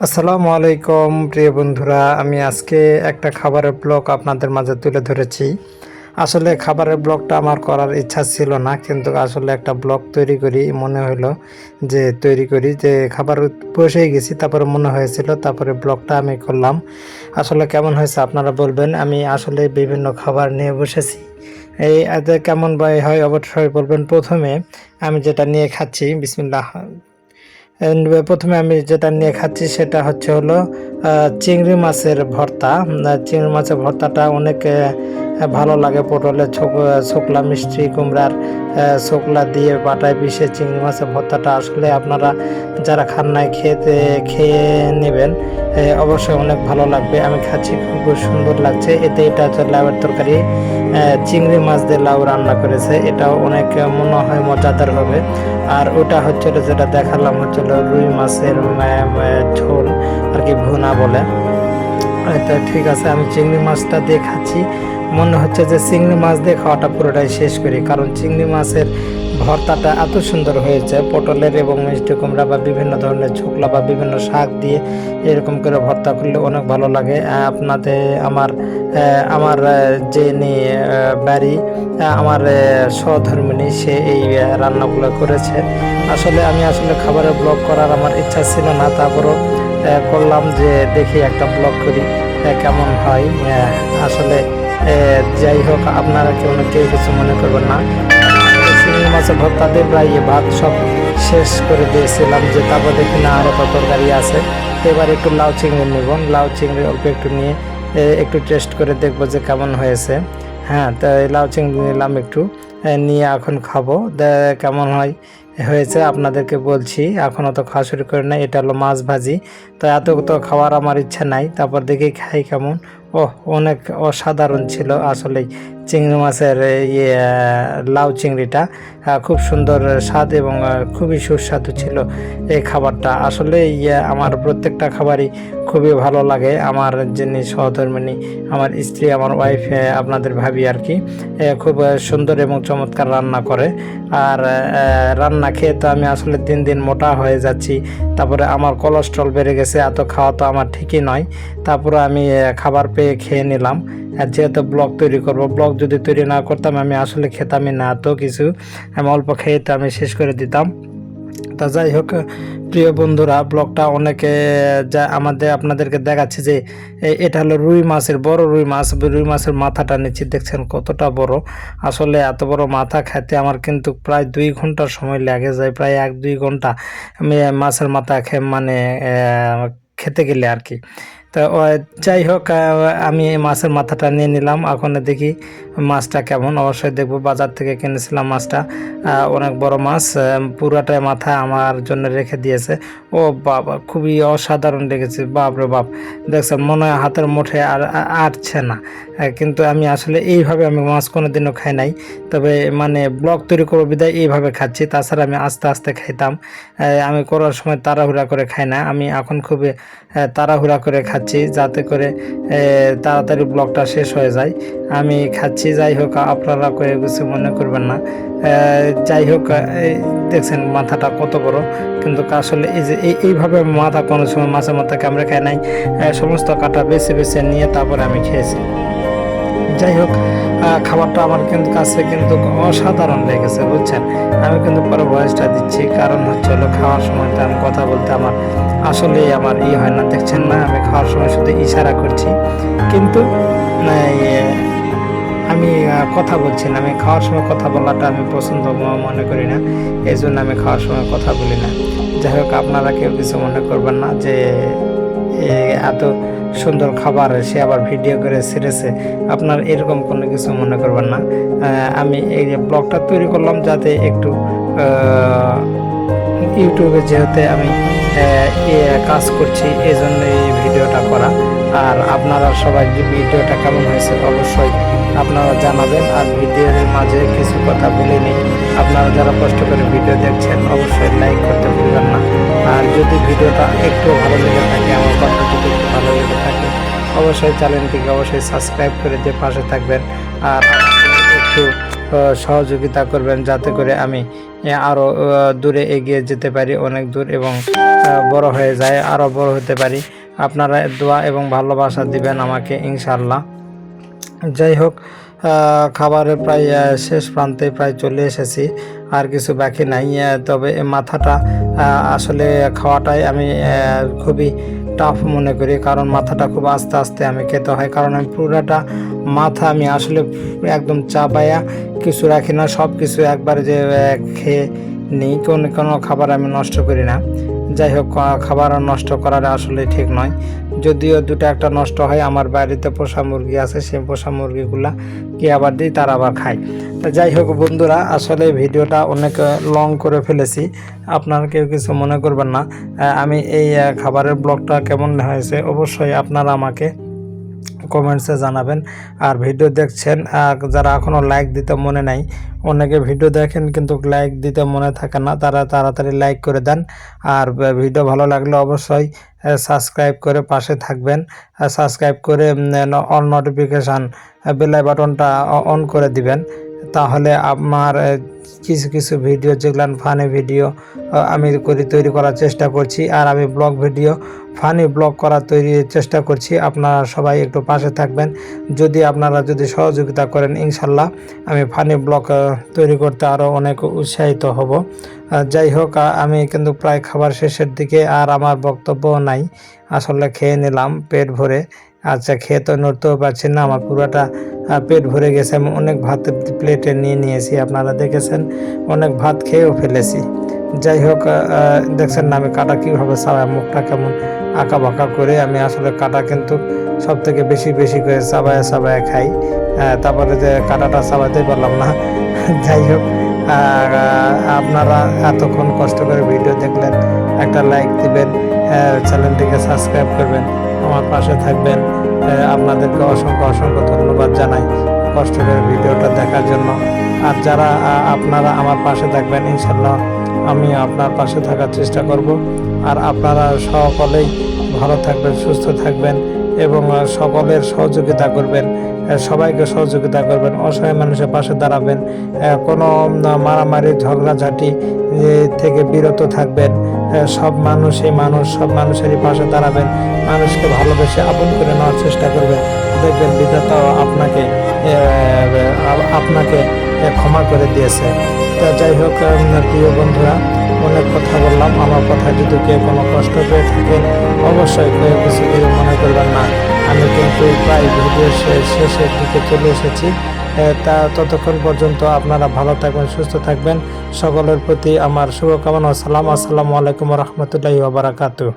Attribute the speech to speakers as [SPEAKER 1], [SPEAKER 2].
[SPEAKER 1] আসসালামু আলাইকুম প্রিয় বন্ধুরা, আমি আজকে একটা খাবারের ব্লগ আপনাদের মাঝে তুলে ধরেছি। আসলে খাবারের ব্লগটা আমার করার ইচ্ছা ছিল না, কিন্তু আসলে একটা ব্লগ তৈরি করি মনে হলো যে তৈরি করি, যে খাবার বসেই গেছি, তারপরে মনে হয়েছিল, তারপরে ব্লগটা আমি করলাম। আসলে কেমন হয়েছে আপনারা বলবেন। আমি আসলে বিভিন্ন খাবার নিয়ে বসেছি, এই এতে কেমন হয় অবশ্যই বলবেন। প্রথমে আমি যেটা নিয়ে খাচ্ছি, বিসমিল্লাহ। প্রথমে আমি যেটা নিয়ে খাচ্ছি সেটা হলো চিংড়ি মাছের ভর্তা। চিংড়ি মাছের ভর্তাটা অনেক ভালো লাগে। পটলের ছোকলা, মিষ্টি কুমড়ার ছোকলা দিয়ে বাটায় পিষে চিংড়ি মাছের ভর্তাটা আসলে আপনারা যারা খান নাই খেয়ে নেবেন, অবশ্যই অনেক ভালো লাগবে। আমি খাচ্ছি, খুব সুন্দর লাগছে। এটা হচ্ছে লাউয়ের তরকারি, চিংড়ি মাছ দিয়ে লাউ রান্না করেছে, এটাও অনেক মনে হয় মজাদার হবে। আর ওটা হচ্ছিল যেটা দেখালাম হচ্ছিল রুই মাছের ঝোল আর কি, ভুনা বলে। এটা ঠিক আছে, আমি চিংড়ি মাছটা দিয়ে খাচ্ছি। মনে হচ্ছে যে চিংড়ি মাছ দিয়ে খাওয়াটা পুরোটাই শেষ করি, কারণ চিংড়ি মাছের ভর্তাটা এত সুন্দর হয়েছে। পটলের এবং মিষ্টি কুমড়া বা বিভিন্ন ধরনের ছোকলা বা বিভিন্ন শাক দিয়ে এরকম করে ভর্তা করলে অনেক ভালো লাগে। আপনাদের আমার যে বাড়ি, আমার সহধর্মিণী, সে এই রান্নাগুলো করেছে। আমি আসলে খাবারের ব্লগ করার আমার ইচ্ছা ছিল না, তারপরও করলাম যে দেখি একটা ব্লগ করি কেমন হয়। আসলে যাই হোক, আপনারা কেউ কিছু মনে করবেন না। চিংড়ি মাছের ভর্তা দিয়ে প্রায় ভাত সব শেষ করে দিয়েছিলাম, যে তারপর দেখি না আরও তো তরকারি আছে। তো এবার একটু লাউ চিংড়ি নেব, লাউ চিংড়ি অল্প একটু নিয়ে একটু টেস্ট করে দেখবো যে কেমন হয়েছে। হ্যাঁ, তো লাউ চিংড়ি নিলাম একটু, নিয়ে এখন খাবো, কেমন হয়েছে আপনাদেরকে বলছি। এখনও তো খাওয়া শুরু করে নাই। এটা হলো মাছ ভাজি, তো এত তো খাওয়ার আমার ইচ্ছা নাই, তারপর দেখি খাই কেমন। অনেক অসাধারণ ছিল আসলেই চিংড়ি মাছের লাউ চিংড়িটা, খুব সুন্দর স্বাদ এবং খুবই সুস্বাদু ছিল এই খাবারটা। আসলে আমার প্রত্যেকটা খাবারই খুবই ভালো লাগে। আমার যিনি সহধর্মিণী, আমার স্ত্রী, আমার ওয়াইফ, আপনাদের ভাবি আর কি, খুব সুন্দর এবং চমৎকার রান্না করে। আর রান্না খেয়ে তো আমি আসলে দিন দিন মোটা হয়ে যাচ্ছি, তারপরে আমার কোলেস্ট্রল বেড়ে গেছে। এত খাওয়া তো আমার ঠিকই নয়, তারপরে আমি খাবার পেয়ে খেয়ে নিলাম। আর যেহেতু ব্লগ তৈরি করব, ব্লগ যদি তৈরি না করতাম আমি আসলে খেতামই না তো কিছু, আমি অল্প খেয়ে তো আমি শেষ করে দিতাম। তা যাই হোক প্রিয় বন্ধুরা, ব্লগটা অনেকে যা আপনাদেরকে দেখাচ্ছে যে এটা হলো রুই মাছের, বড় রুই মাছ। রুই মাছের মাথাটা নিচ্ছি, দেখছেন কতটা বড়। আসলে এত বড় মাথা খেতে আমার কিন্তু প্রায় 2 ঘন্টা সময় লেগে যায়, প্রায় 1-2 ঘন্টা আমি মাছের মাথা খেতে গেলে আর কি। তো যাই হোক, আমি মাছের মাথাটা নিয়ে নিলাম। এখন দেখি মাছটা কেমন, অবশ্যই দেখবো। বাজার থেকে কিনেছিলাম মাছটা, অনেক বড় মাছ, পুরাটাই মাথা আমার জন্য রেখে দিয়েছে। ও বাবা, খুবই অসাধারণ লেগেছে, বাপ রে বাপ। দেখছেন, মনে হয় হাতের মুঠে আর আটছে না। কিন্তু আমি আসলে এইভাবে আমি মাছ কোনোদিনও খাই নাই, তবে মানে ব্লগ তৈরি করবো বিদায় এইভাবে খাচ্ছি। তাছাড়া আমি আস্তে আস্তে খাইতাম, আমি করার সময় তাড়াহুড়া করে খাই না। আমি এখন খুবই তাড়াহুড়া করে খাচ্ছি, যাতে করে তাড়াতাড়ি ব্লগটা শেষ হয়ে যায়। আমি খাচ্ছি, যাই হোক আপনারা করে কিছু মনে করবেন না। যাই হোক, দেখছেন মাথাটা কত বড়, কিন্তু আসলে এই যে এইভাবে মাথা কোনো সময় মাছের মাথাকে আমরা খাই নাই, সমস্ত কাটা বেছে বেছে নিয়ে তারপরে আমি খেয়েছি। যাই হোক, খাবারটা আমার কাছে কিন্তু অসাধারণ লেগেছে, বুঝছেন। আমি কিন্তু পরে ভয়েসটা দিচ্ছি, কারণ হলো খাওয়ার সময় তো আমি কথা বলতে আমার আসলেই আমার হয় না। দেখছেন না, আমি খাওয়ার সময় শুধু ইশারা করছি, কিন্তু আমি কথা বলছি না। আমি খাওয়ার সময় কথা বলাটা আমি পছন্দ মনে করি না, এই জন্য আমি খাওয়ার সময় কথা বলি না। যাই হোক, আপনারা কেউ কিছু মনে করবেন না যে এত সুন্দর খাবার সে আবার ভিডিও করে ছেড়েছে, আপনার এরকম কোনো কিছু মনে করবেন না। আমি এই ব্লগটা তৈরি করলাম যাতে একটু ইউটিউবে, যেহেতু আমি কাজ করছি, এই জন্য এই ভিডিওটা করা। আর আপনারা সবাই যে ভিডিওটা কেমন হয়েছে অবশ্যই আপনারা জানাবেন। আর ভিডিওর মাঝে কিছু কথা বলিনি, আপনারা যারা কষ্ট করে ভিডিও দেখছেন অবশ্যই লাইক করতে ভুলবেন না। আর যদি ভিডিওটা একটু ভালো লেগে থাকে, আমার কথা যদি একটু ভালো লেগে থাকে, অবশ্যই চ্যানেলটিকে অবশ্যই সাবস্ক্রাইব করে দিয়ে পাশে থাকবেন। আর একটু সহযোগিতা করবেন, যাতে করে আমি আরও দূরে এগিয়ে যেতে পারি, অনেক দূর, এবং বড় হয়ে যায়, আরও বড় হতে পারি। আপনারা দোয়া এবং ভালোবাসা দিবেন আমাকে ইনশাল্লাহ। যাই হোক, খাবারের প্রায় শেষ প্রান্তে প্রায় চলে এসেছি, আর কিছু বাকি নাই। তবে মাথাটা আসলে খাওয়াটাই আমি খুবই টাফ মনে করি, কারণ মাথাটা খুব আস্তে আস্তে আমি খেতে হয়, কারণ আমি পুরাটা মাথা আমি আসলে একদম চাবায়া কিছু রাখি না, সব কিছু একবারে যে খেয়ে নিই, কোনো খাবার আমি নষ্ট করি না। যাই হোক, খাবার নষ্ট করাটা আসলে ঠিক নয়, যদিও দুটো একটা নষ্ট হয়। আমার বাড়িতে পোষা মুরগি আছে, সেই পোষা মুরগিগুলা কি আবার দিই, তারা আবার খায়। তা যাই হোক বন্ধুরা, আসলে ভিডিওটা অনেক লং করে ফেলেছি, আপনারা কেউ কিছু মনে করবেন না। আমি এই খাবারের ব্লগটা কেমন হয়েছে অবশ্যই আপনারা আমাকে কমেন্টসে জানাবেন। আর ভিডিও দেখছেন, যারা এখনও লাইক দিতে মনে নাই, অনেকে ভিডিও দেখেন কিন্তু লাইক দিতে মনে থাকে না, তারা তাড়াতাড়ি লাইক করে দেন। আর ভিডিও ভালো লাগলে অবশ্যই সাবস্ক্রাইব করে পাশে থাকবেন, সাবস্ক্রাইব করে অল নোটিফিকেশান বেল বাটনটা অন করে দিবেন। তাহলে আমার কিছু কিছু ভিডিও যেগুলো ফানি ভিডিও আমি তৈরি করার চেষ্টা করছি, আর আমি ব্লগ ভিডিও ফানি ব্লগ করার চেষ্টা করছি। আপনারা সবাই একটু পাশে থাকবেন, আপনারা যদি সহযোগিতা করেন, ইনশাল্লাহ আমি ফানি ব্লগ তৈরি করতে আরও অনেক উৎসাহিত হব। যাই হোক, আমি কিন্তু প্রায় খাবার শেষের দিকে, আর আমার বক্তব্য নাই, আসলে খেয়ে নিলাম পেট ভরে। আচ্ছা, খেয়ে তো নড়তেও পারছি না, আমার পুরোটা পেট ভরে গেছে। আমি অনেক ভাত প্লেটে নিয়েছি, আপনারা দেখেছেন, অনেক ভাত খেয়েও ফেলেছি। যাই হোক, দেখছেন না আমি কাটা কীভাবে চাবাই, মুখটা কেমন আঁকা বাঁকা করে। আমি আসলে কাটা কিন্তু সব থেকে বেশি করে চাবায়া খাই, তারপরে যে কাটাটা চাবাতে পারলাম না। যাই হোক, আপনারা এতক্ষণ কষ্ট করে ভিডিও দেখলেন, একটা লাইক দিবেন, চ্যানেলটিকে সাবস্ক্রাইব করবেন, আমার পাশে থাকবেন। আপনাদেরকে অসংখ্য ধন্যবাদ জানাই কষ্ট করে ভিডিওটা দেখার জন্য। আর যারা আপনারা আমার পাশে থাকবেন, ইনশাল্লাহ আমি আপনার পাশে থাকার চেষ্টা করব। আর আপনারা সকলেই ভালো থাকবেন, সুস্থ থাকবেন, এবং সকলের সহযোগিতা করবেন, সবাইকে সহযোগিতা করবেন, অসহায় মানুষের পাশে দাঁড়াবেন, কোনো মারামারি ঝগড়াঝাটি থেকে বিরত থাকবেন। সব মানুষেরই পাশে দাঁড়াবেন, মানুষকে ভালোবেসে আপন করে নেওয়ার চেষ্টা করবেন। দেখবেন বিধাতা আপনাকে ক্ষমা করে দিয়েছে। তা যাই হোক, প্রিয় বন্ধুরা, অনেক কথা বললাম। আমার কথা যদি কেউ কোনো কষ্ট পেয়ে থাকেন, অবশ্যই কেউ কিছু মনে করবেন না। আমি কিন্তু প্রায় ভিডিও শেষের দিকে চলে এসেছি। তা ততক্ষণ পর্যন্ত আপনারা ভালো থাকবেন, সুস্থ থাকবেন। সকলের প্রতি আমার শুভকামনা। আসসালামু আলাইকুম রহমতুল্লাহি ওয়া বারাকাতুহু।